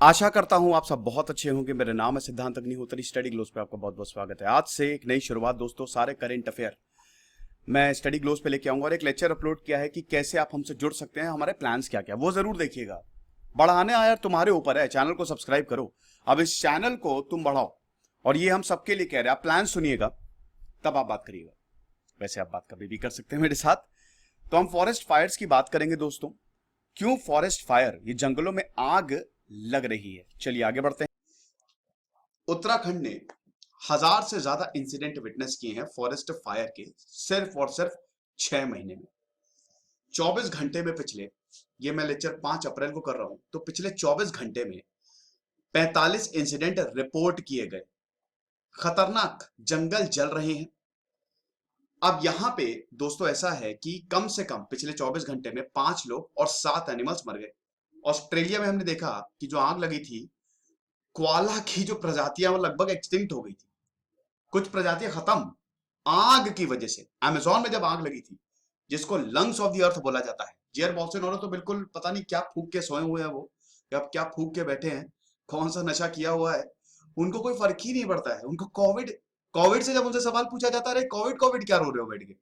आशा करता हूं आप सब बहुत अच्छे होंगे। मेरा नाम है सिद्धांत अग्निहोत्री। स्टडी ग्लोस पे आपका बहुत बहुत स्वागत है। आज से एक नई शुरुआत दोस्तों, सारे करंट अफेयर मैं स्टडी ग्लोस पे लेके आऊंगा और एक लेक्चर अपलोड किया है कि कैसे आप हमसे जुड़ सकते हैं, हमारे प्लान्स क्या क्या, वो जरूर देखिएगा। बढ़ाने आया तुम्हारे ऊपर है, चैनल को सब्सक्राइब करो। अब इस चैनल को तुम बढ़ाओ और ये हम सबके लिए कह रहे हैं। आप प्लान सुनिएगा तब आप बात करिएगा, वैसे आप बात कभी भी कर सकते हैं मेरे साथ। तो हम फॉरेस्ट फायर्स की बात करेंगे दोस्तों। क्यों फॉरेस्ट फायर, ये जंगलों में आग लग रही है। चलिए आगे बढ़ते हैं। उत्तराखंड ने 1000 से ज्यादा इंसिडेंट विटनेस किए हैं फॉरेस्ट फायर के, सिर्फ और सिर्फ 6 महीने में। 24 घंटे में पिछले, ये मैं लेक्चर 5 अप्रैल को कर रहा हूं, तो पिछले 24 घंटे में 45 इंसिडेंट रिपोर्ट किए गए। खतरनाक जंगल जल रहे हैं। अब यहां पे दोस्तों ऐसा है कि कम से कम पिछले 24 घंटे में 5 लोग और 7 एनिमल्स मर गए। ऑस्ट्रेलिया में हमने देखा कि जो आग लगी थी, कोआला की जो प्रजातियां वो लगभग एक्सटिंक्ट हो गई थी, कुछ प्रजातियां खत्म आग की वजह से। अमेजोन में जब आग लगी थी, जिसको लंग्स ऑफ द अर्थ बोला जाता है, जेयर बोल्सोनारो तो बिल्कुल पता नहीं क्या फूक के सोए हुए हैं वो, या क्या फूक के बैठे हैं, कौन सा नशा किया हुआ है, उनको कोई फर्क ही नहीं पड़ता है। उनको कोविड कोविड से जब उनसे सवाल पूछा जाता है, कोविड कोविड क्या रो रहे हो बैठ के,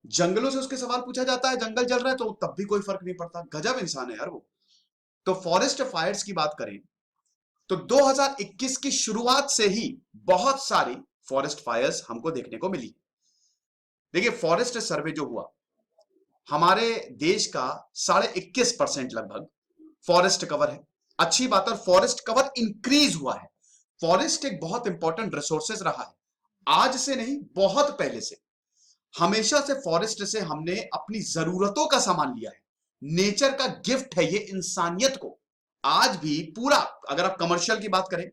जंगलों से उसके सवाल पूछा जाता है, जंगल जल रहा है, तो तब भी कोई फर्क नहीं पड़ता। गजब इंसान है यार वो। तो फॉरेस्ट फायर्स की बात करें तो 2021 की शुरुआत से ही बहुत सारी फॉरेस्ट फायर्स हमको देखने को मिली। देखिए, फॉरेस्ट सर्वे जो हुआ, हमारे देश का 21.5% लगभग फॉरेस्ट कवर है। अच्छी बात है, फॉरेस्ट कवर इंक्रीज हुआ है। फॉरेस्ट एक बहुत इंपॉर्टेंट रिसोर्सेज रहा है, आज से नहीं बहुत पहले से। हमेशा से फॉरेस्ट से हमने अपनी जरूरतों का सामान लिया है। नेचर का गिफ्ट है ये इंसानियत को। आज भी पूरा, अगर आप कमर्शियल की बात करें,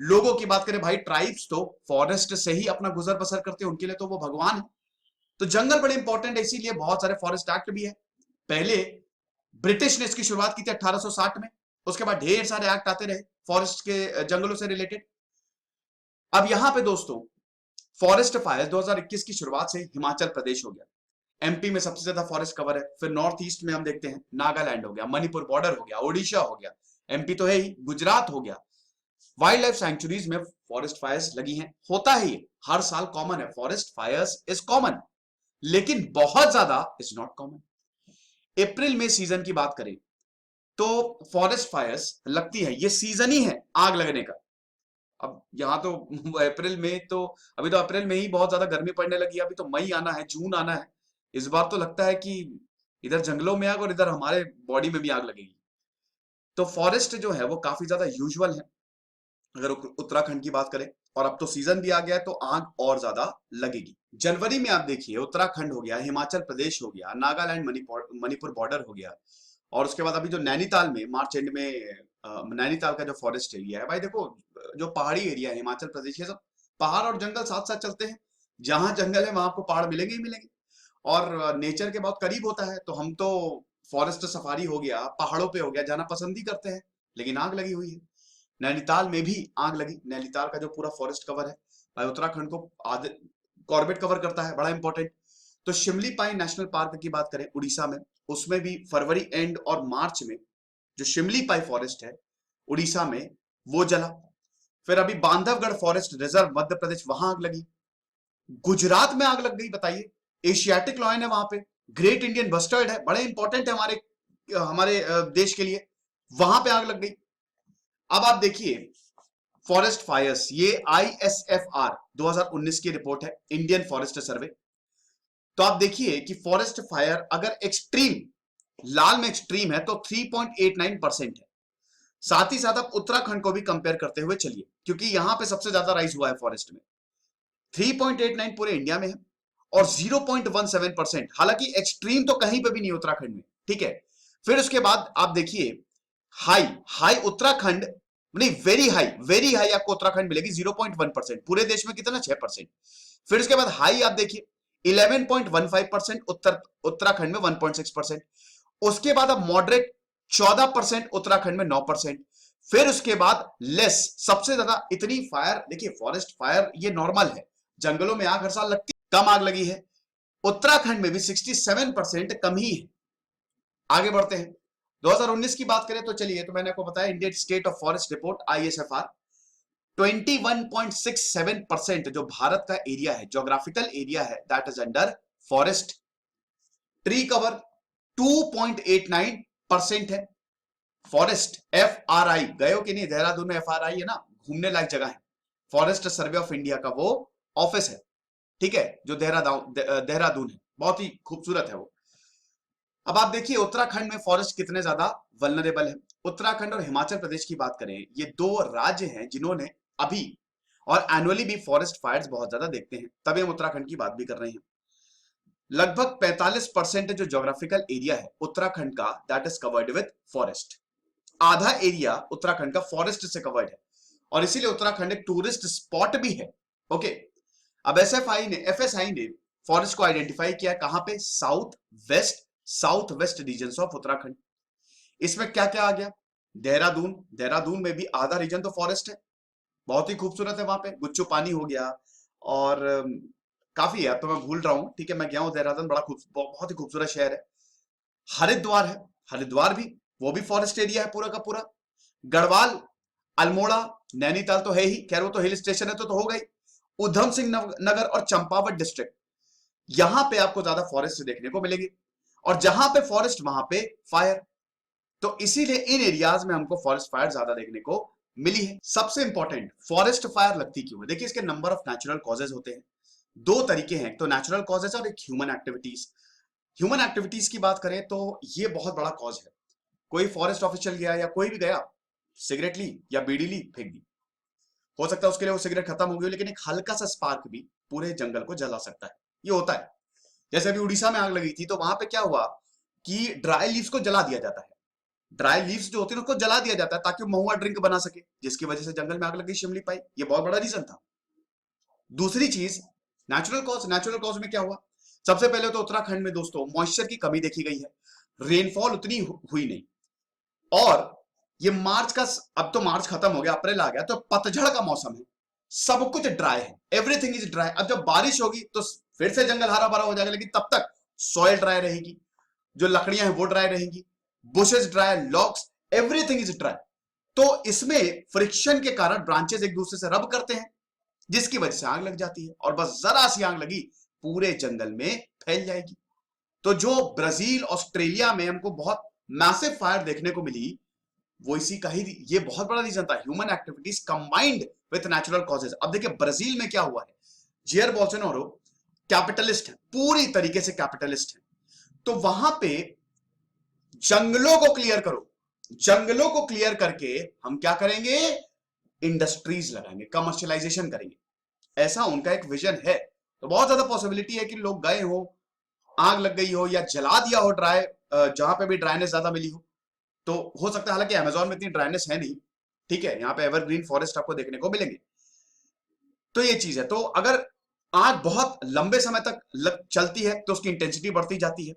लोगों की बात करें, भाई ट्राइब्स तो फॉरेस्ट से ही अपना गुजर बसर करते हैं, उनके लिए तो वो भगवान है। तो जंगल बड़े इंपॉर्टेंट है, इसीलिए बहुत सारे फॉरेस्ट एक्ट भी है। पहले ब्रिटिश ने इसकी शुरुआत की थी 1860 में, उसके बाद ढेर सारे एक्ट आते रहे फॉरेस्ट के, जंगलों से रिलेटेड। अब यहां पे दोस्तों फॉरेस्ट फायर 2021 की शुरुआत से हिमाचल प्रदेश हो गया, एमपी में सबसे ज्यादा फॉरेस्ट कवर है। फिर नॉर्थ ईस्ट में हम देखते हैं, नागालैंड हो गया, मणिपुर बॉर्डर हो गया, ओडिशा हो गया, एमपी तो है ही, गुजरात हो गया। वाइल्ड लाइफ सेंचुरीज में फॉरेस्ट फायर्स लगी हैं। होता है ये हर साल, कॉमन है, फॉरेस्ट फायर्स इज कॉमन, लेकिन बहुत ज्यादा इज नॉट कॉमन। अप्रैल में सीजन की बात करें तो फॉरेस्ट फायर्स लगती है, ये सीजन ही है आग लगने का। अब यहाँ तो अप्रैल में तो, अभी तो अप्रैल में ही बहुत ज्यादा गर्मी पड़ने लगी, अभी तो मई आना है, जून आना है। इस बार तो लगता है कि इधर जंगलों में आग और इधर हमारे बॉडी में भी आग लगेगी। तो फॉरेस्ट जो है वो काफी ज्यादा यूजुअल है अगर उत्तराखंड की बात करें, और अब तो सीजन भी आ गया है तो आग और ज्यादा लगेगी। जनवरी में आप देखिए, उत्तराखंड हो गया, हिमाचल प्रदेश हो गया, नागालैंड मणिपुर बॉर्डर हो गया, और उसके बाद अभी जो नैनीताल में मार्च एंड में नैनीताल का जो फॉरेस्ट एरिया है, भाई देखो, जो पहाड़ी एरिया है हिमाचल प्रदेश, ये सब पहाड़ और जंगल साथ साथ चलते हैं। जहां जंगल है वहां आपको पहाड़ मिलेंगे ही मिलेंगे, और नेचर के बहुत करीब होता है। तो हम तो फॉरेस्ट सफारी हो गया, पहाड़ों पे हो गया, जाना पसंद ही करते हैं, लेकिन आग लगी हुई है। नैनीताल में भी आग लगी। नैनीताल का जो पूरा फॉरेस्ट कवर है, भाई उत्तराखंड को आधे कॉर्बेट कवर करता है, बड़ा इंपॉर्टेंट। तो शिमली पाई नेशनल पार्क की बात करें उड़ीसा में, उसमें भी फरवरी एंड और मार्च में जो शिमली पाई फॉरेस्ट है उड़ीसा में, वो जला। फिर अभी बांधवगढ़ फॉरेस्ट रिजर्व मध्य प्रदेश, वहां आग लगी। गुजरात में आग लग गई, बताइए। एशियाटिक लॉयन है वहां पे, ग्रेट इंडियन बस्टर्ड है, बड़े इंपॉर्टेंट है हमारे हमारे देश के लिए, वहां पे आग लग गई। अब आप देखिए फॉरेस्ट फायर्स, ये ISFR 2019 की रिपोर्ट है, इंडियन फॉरेस्ट सर्वे। तो आप देखिए कि फॉरेस्ट फायर अगर एक्सट्रीम, लाल में एक्सट्रीम है तो 3.89% है। साथ ही साथ आप उत्तराखंड को भी कंपेयर करते हुए चलिए, क्योंकि यहां पे सबसे ज्यादा राइज हुआ है फॉरेस्ट में। 3.89 पूरे इंडिया में है, और 0.17%, हालांकि एक्सट्रीम तो कहीं पे भी नहीं उत्तराखंड में, ठीक है। फिर उसके बाद आप देखिए हाई, हाई उत्तराखंड नहीं, वेरी हाई आपको उत्तराखंड मिलेगी 0.1%, पूरे देश में कितना 6%। फिर उसके बाद हाई आप देखिए 11.15%, उत्तराखंड में 1.6%। उसके बाद अब मॉडरेट 14%, उत्तराखंड में 9%। फिर उसके बाद लेस, सबसे ज्यादा इतनी फायर, देखिए फॉरेस्ट फायर ये नॉर्मल है, जंगलों में आग हर साल लगती, कम आग लगी है। उत्तराखंड में भी 67% कम ही है। आगे बढ़ते हैं। 2019 की बात करें तो चलिए, तो मैंने आपको बताया Indian state of forest report ISFR, 21.67% जो भारत का एरिया है, ज्योग्राफिकल एरिया है, that is under forest. Tree cover 2.89% है। फॉरेस्ट FRI, गए हो कि नहीं देहरादून में? FRI है ना, घूमने लायक जगह है। फॉरेस्ट सर्वे ऑफ इंडिया का वो ऑफिस है, ठीक है, जो देहरादून है, बहुत ही खूबसूरत है वो। अब आप देखिए उत्तराखंड में फॉरेस्ट कितने ज्यादा वल्नरेबल है। उत्तराखंड और हिमाचल प्रदेश की बात करें, ये दो राज्य हैं जिन्होंने अभी और एनुअली भी फॉरेस्ट फायर्स बहुत ज्यादा देखते हैं, तभी हम उत्तराखंड की बात भी कर रहे हैं। लगभग 45% जो ज्योग्राफिकल एरिया है उत्तराखंड का, that is covered with forest. आधा एरिया उत्तराखंड का फॉरेस्ट से कवर्ड है, और इसीलिए उत्तराखंड एक टूरिस्ट स्पॉट भी है। ओके, अब FSI ने फॉरेस्ट को आइडेंटिफाई किया कहां पे? South west region of Uttarakhand. इसमें क्या क्या आ गया? देहरादून में भी आधा रीजन तो फॉरेस्ट है, बहुत ही खूबसूरत है, वहां पे गुच्चू पानी हो गया, और काफी है, अब तो मैं भूल रहा हूं, ठीक है, मैं गया हूं देहरादून, बहुत ही खूबसूरत शहर है। हरिद्वार है, हरिद्वार भी, वो भी फॉरेस्ट एरिया है पूरा का पूरा। गढ़वाल, अल्मोड़ा, नैनीताल तो है ही, खैर वो तो हिल स्टेशन है तो हो गई। उधम सिंह नगर और चंपावत डिस्ट्रिक्ट, यहां पे आपको ज्यादा फॉरेस्ट देखने को मिलेगी, और जहां पे फॉरेस्ट वहां पे फायर। तो इसीलिए इन एरियाज में हमको फॉरेस्ट फायर ज्यादा देखने को मिली है। सबसे इंपॉर्टेंट, फॉरेस्ट फायर लगती क्यों है? देखिए इसके नंबर ऑफ नेचुरल कॉजेज होते हैं, दो तरीके हैं, एक तो नेचुरल कॉजेज और एक ह्यूमन एक्टिविटीज। ह्यूमन एक्टिविटीज की बात करें तो ये बहुत बड़ा कॉज है। कोई फॉरेस्ट ऑफिशियल गया या कोई भी गया, सिगरेट ली या बीड़ी ली, फेंक दी, हो सकता है उसके लिए वो सिगरेट खत्म हो गई, लेकिन एक हल्का सा स्पार्क भी पूरे जंगल को जला सकता है, ये होता है। जैसे अभी उड़ीसा में आग लगी थी, तो वहां पे क्या हुआ कि ड्राई लीव्स को जला दिया जाता है। ड्राई लीव्स जो होती है उसको जला दिया जाता है ताकि वो महुआ ड्रिंक बना सके, जिसकी वजह से जंगल में आग लगी, शिमली पाई, ये बहुत बड़ा रीजन था। दूसरी चीज, नेचुरल कॉज में क्या हुआ? सबसे पहले तो उत्तराखंड में दोस्तों मॉइस्चर की कमी देखी गई है, रेनफॉल उतनी हुई नहीं, और ये मार्च का, अब तो मार्च खत्म हो गया, अप्रैल आ गया, तो पतझड़ का मौसम है, सब कुछ ड्राई है, एवरीथिंग इज ड्राई। अब जब बारिश होगी तो फिर से जंगल हरा भरा हो जाएगा, लेकिन तब तक सॉइल ड्राई रहेगी, जो लकड़ियां हैं वो ड्राई रहेंगी, bushes dry, logs, everything is dry. तो इसमें फ्रिक्शन के कारण ब्रांचेस एक दूसरे से रब करते हैं, जिसकी वजह से आग लग जाती है, और बस जरा सी आग लगी पूरे जंगल में फैल जाएगी। तो जो ब्राजील, ऑस्ट्रेलिया में हमको बहुत मैसिव फायर देखने को मिली, वो इसी का ही, ये बहुत बड़ा रीजन था, human activities combined with natural causes. अब देखिए ब्राजील में क्या हुआ है, जेयर बोल्सोनारो कैपिटलिस्ट है, पूरी तरीके से कैपिटलिस्ट है, तो वहां पे जंगलों को क्लियर करो, जंगलों को क्लियर करके हम क्या करेंगे? इंडस्ट्रीज लगाएंगे, कमर्शियलाइजेशन करेंगे, ऐसा उनका एक विजन है। तो बहुत ज्यादा पॉसिबिलिटी है कि लोग गए हो, आग लग गई हो या जला दिया हो ड्राई, जहां पे भी ड्राइनेस ज्यादा मिली हो, तो हो सकता है, हालांकि अमेजोन में इतनी ड्राइनेस है नहीं, ठीक है, यहाँ पे एवरग्रीन फॉरेस्ट आपको देखने को मिलेंगे। तो ये चीज है, तो अगर आग बहुत लंबे समय तक चलती है तो उसकी इंटेंसिटी बढ़ती जाती है,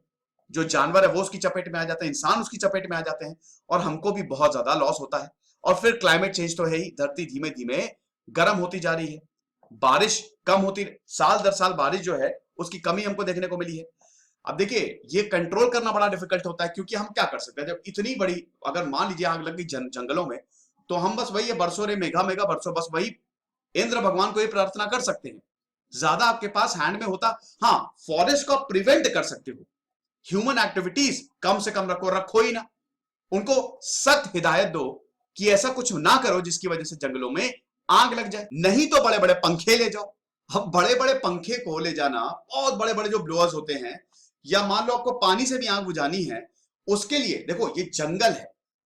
जो जानवर है वो उसकी चपेट में आ जाते हैं, इंसान उसकी चपेट में आ जाते हैं, और हमको भी बहुत ज्यादा लॉस होता है। और फिर क्लाइमेट चेंज तो है ही, धरती धीमे धीमे गर्म होती जा रही है, बारिश कम होती, साल दर साल बारिश जो है उसकी कमी हमको देखने को मिली है। अब देखिए ये कंट्रोल करना बड़ा डिफिकल्ट होता है, क्योंकि हम क्या कर सकते हैं जब इतनी बड़ी, अगर मान लीजिए आग लग गई जंगलों में, तो हम बस वही बरसों रे मेघा मेघा बरसों, बस वही इंद्र भगवान को ही प्रार्थना कर सकते हैं, ज्यादा आपके पास हैंड में होता। हाँ, फॉरेस्ट को प्रिवेंट कर सकते हो, ह्यूमन एक्टिविटीज कम से कम रखो ही ना, उनको सख्त हिदायत दो कि ऐसा कुछ ना करो जिसकी वजह से जंगलों में आग लग जाए, नहीं तो बड़े बड़े पंखे ले जाओ। अब बड़े बड़े पंखे को ले जाना, बहुत बड़े बड़े जो ब्लोअर्स होते हैं, या मान लो आपको पानी से भी आग बुझानी है, उसके लिए देखो ये जंगल है,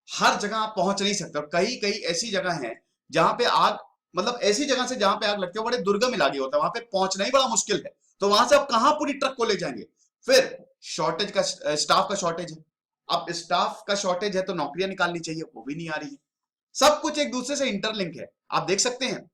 हर जगह आप पहुंच नहीं सकते, और कई कई ऐसी जगह है जहां पे आग, मतलब ऐसी जगह से जहां पे आग लगती है बड़े दुर्गम इलाके होता है, वहां पे पहुंचना ही बड़ा मुश्किल है, तो वहां से आप कहां पूरी ट्रक को ले जाएंगे? फिर शॉर्टेज का, स्टाफ का शॉर्टेज है, अब स्टाफ का शॉर्टेज है तो नौकरियां निकालनी चाहिए, वो भी नहीं आ रही है। सब कुछ एक दूसरे से इंटरलिंक है, आप देख सकते हैं,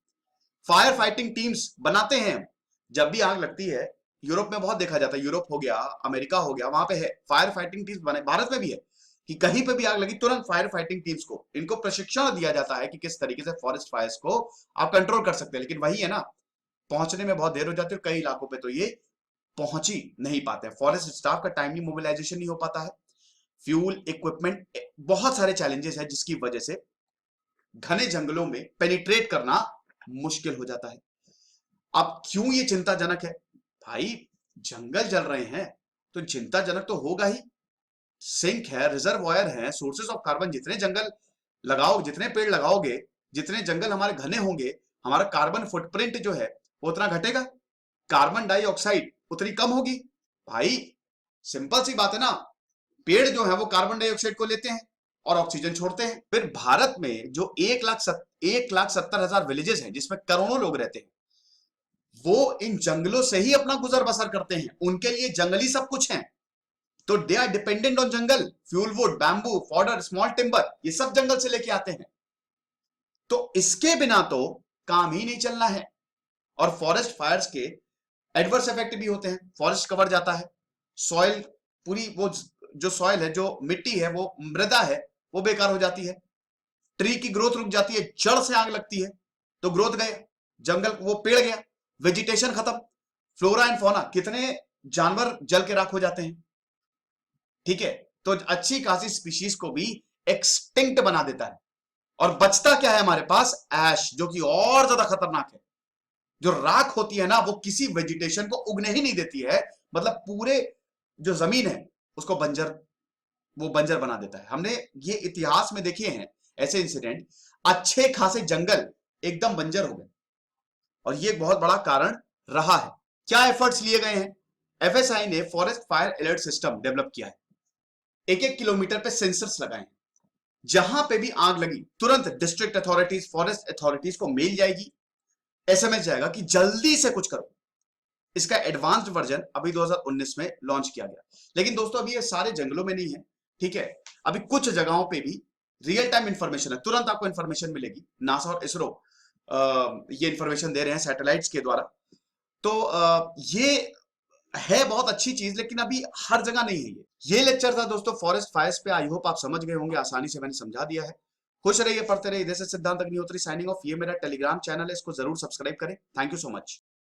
फायर फाइटिंग टीम्स बनाते हैं, जब भी आग लगती है, यूरोप में बहुत देखा जाता है, यूरोप हो गया, अमेरिका हो गया, वहां पे है फायर फाइटिंग टीम्स बने, भारत में भी है, कि कहीं पे भी आग लगी तुरंत फायर फाइटिंग टीम्स को, इनको प्रशिक्षण दिया जाता है कि किस तरीके से फॉरेस्ट फायर्स को आप कंट्रोल कर सकते हैं। लेकिन वही है ना, पहुंचने में बहुत देर हो जाती है, कई इलाकों पे तो ये पहुंच ही नहीं पाते, फॉरेस्ट स्टाफ का टाइमली मोबिलाइजेशन नहीं हो पाता है, फ्यूल, इक्विपमेंट, बहुत सारे चैलेंजेस हैं जिसकी वजह से घने जंगलों में पेनिट्रेट करना मुश्किल हो जाता है। अब क्यों ये चिंताजनक है? भाई जंगल जल रहे हैं तो चिंताजनक तो होगा ही। सिंक है, रिजर्वॉयर है, सोर्सेस ऑफ कार्बन, जितने जंगल लगाओ, जितने पेड़ लगाओगे, जितने जंगल हमारे घने होंगे, हमारा कार्बन फुटप्रिंट जो है वो उतना घटेगा, कार्बन डाइऑक्साइड उतनी कम होगी। भाई सिंपल सी बात है ना, पेड़ जो है वो कार्बन डाइऑक्साइड को लेते हैं और ऑक्सीजन छोड़ते हैं। फिर भारत में जो 1,70,000 विलेजेस हैं जिसमें करोड़ों लोग रहते हैं, वो इन जंगलों से ही अपना गुजर बसर करते हैं। उनके लिए जंगली सब कुछ है, तो they are dependent on jungle. Fuel wood, bamboo, fodder, small timber, ये सब जंगल से लेके आते हैं। तो इसके बिना तो काम ही नहीं चलना है। और फॉरेस्ट फायर्स के एडवर्स इफेक्ट भी होते हैं। फॉरेस्ट कवर जाता है, सॉइल पूरी, वो जो सॉइल है, जो मिट्टी है, वो मृदा है, वो बेकार हो जाती है। ट्री की ग्रोथ रुक जाती है, जड़ से आग लगती है तो ग्रोथ गए, जंगल वो पेड़ गया, वेजिटेशन खत्म, फ्लोरा एंड फौना, कितने जानवर जल के राख हो जाते हैं। ठीक है, तो अच्छी खासी स्पीशीज को भी एक्सटिंक्ट बना देता है। और बचता क्या है हमारे पास? ऐश, जो कि और ज्यादा खतरनाक है। जो राख होती है ना, वो किसी वेजिटेशन को उगने ही नहीं देती है, मतलब पूरे जो जमीन है उसको बंजर बना देता है। हमने ये इतिहास में देखे हैं ऐसे इंसिडेंट, अच्छे खासे जंगल एकदम बंजर हो गए, और ये एक बहुत बड़ा कारण रहा है। क्या एफर्ट्स लिए गए हैं? एफएसआई ने forest fire alert system develop किया है। 1-1 किलोमीटर पे सेंसर्स लगाए हैं। जहां पे भी आग लगी, तुरंत डिस्ट्रिक्ट अथॉरिटीज, फॉरेस्ट अथॉरिटीज को मेल जाएगी, एसएमएस जाएगा कि जल्दी से कुछ करो। इसका एडवांस्ड वर्जन अभी 2019 में लॉन्च किया गया। लेकिन दोस्तों अभी ये सारे जंगलों में नहीं है, ठीक है। अभी कुछ जगहों पे भी रियल टाइम इंफॉर्मेशन है, तुरंत आपको इंफॉर्मेशन मिलेगी। नासा और इसरो ये इंफॉर्मेशन दे रहे हैं सैटेलाइट्स के द्वारा। तो ये है बहुत अच्छी चीज, लेकिन अभी हर जगह नहीं है। ये लेक्चर था दोस्तों फॉरेस्ट फायर्स पे। आई होप आप समझ गए होंगे, आसानी से मैंने समझा दिया है। खुश रहिए, पढ़ते रहिए। इधर से सिद्धांत अग्निहोत्री साइनिंग ऑफ। ये मेरा टेलीग्राम चैनल है, इसको जरूर सब्सक्राइब करें। Thank you so much.